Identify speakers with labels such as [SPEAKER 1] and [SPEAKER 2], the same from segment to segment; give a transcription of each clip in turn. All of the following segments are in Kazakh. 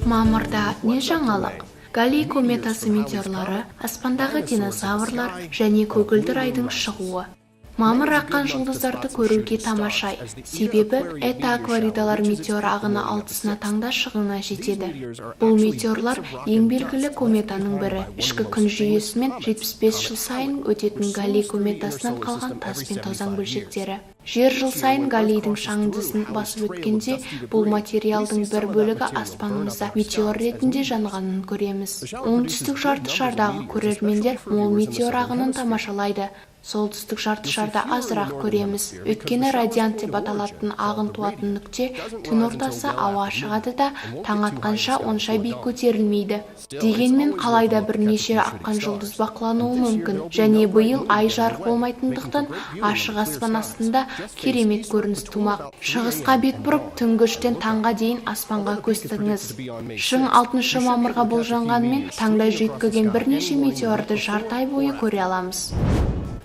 [SPEAKER 1] Мамырда не жаңалық? Галлий кометасы метеорлары, аспандағы динозаврлар және көгілдір айдың шығуы. Мамыр аққан жұлдыздарды көруге тамашай, себебі Эта-акваридалар метеор ағыны 6-сына таңда шығуына жетеді. Бұл метеорлар ең белгілі кометаның бірі. Ішкі күн жүйесімен 75 жыл сайын өтетін Галлий кометасынан қалған тас пен тозаң бөлшектері. Жер жыл сайын Галлийдің шаңдысын басып өткенде, бұл материалдың бір бөлігі аспанымызда метеор ретінде жанғанын көреміз. Оңтүстік жарты шардағы көрермендер мол метеор ағынын тамашалайды. Солтүстік жарты шарда азырақ көреміз. Өйткені радиант деп аталатын ағын туатын нүкте түн ортасы ауа шығады да, таң атқанша онша биік көтерілмейді. Дегенмен қалайда бірнеше аққан жұлдыз бақылануы мүмкін. Және биыл ай жарық болмайтындықтан ашық аспан астында керемет көрініс тумақ. Шығысқа бет бұрып, түнгі 3-тен таңға дейін аспанға көз тігіңіз. Шың 6 мамырға болжанғанымен, таңда жүйткіген бірнеше метеорды жарты ай бойы көре аламыз.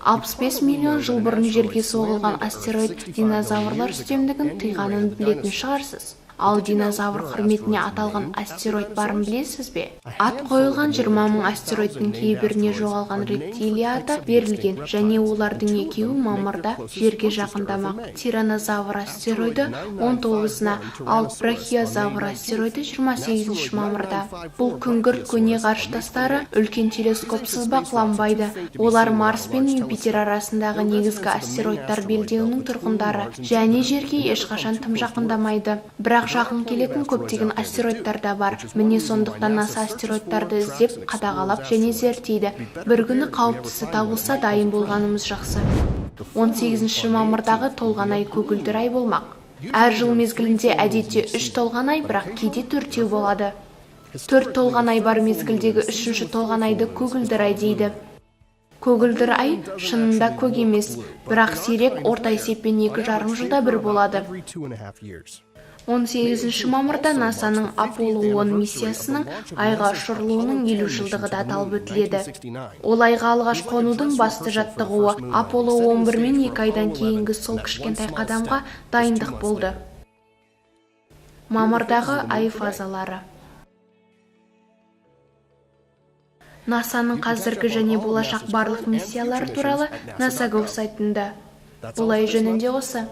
[SPEAKER 1] 65 миллион жыл бұрын жерге соғылған астероид динозаврлар үстемдігін тыйғанын білетін шығарсыз. Ал динозавр құрметіне аталған астероид барын білесіз бе? Ат қойылған 20 мың астероидтың кейбіріне жоғалған рептилия аты берілген, және олардың екеуі мамырда жерге жақындамақ. Тираннозавр астероиды 19-ына, ал брахиозавр астероиды 28 мамырда. Бұл күңгірт көне ғарыштастары үлкен телескопсыз бақыланбайды. Олар Марс пен Юпитер арасындағы негізгі астероидтар белдеуінің тұрғындары, және жерге ешқашан тым жақындамайды. Бірақ жақын келетін көптеген астероидтар да бар. Міне сондықтан аса астероидтарды іздеп, қадағалап және зерттейді. Бір күні қауіптісі табылса дайын болғанымыз жақсы. 18 мамырдағы толған ай көгілдір ай болмақ. Әр жыл мезгілінде әдетте 3 толған ай, бірақ кейде 4 болады. 4 толған ай бар мезгілдегі 3-ші толған айды көгілдір ай дейді. Көгілдір ай шынында көк емес, бірақ сирек орта есеппен 2,5 жылда бір болады. 18 мамырда НАСАның Аполло 10 миссиясының айға ұшырылуының 50 жылдығы да аталып өтіледі. Ол айға алғаш қонудың басты жаттығуы Аполло 11 мен 2 айдан кейінгі сол кішкентай қадамға дайындық болды. Мамырдағы ай фазалары. НАСАның қазіргі және болашақ барлық миссиялары туралы NASA Gov сайтында. Бұл ай жөнінде осы.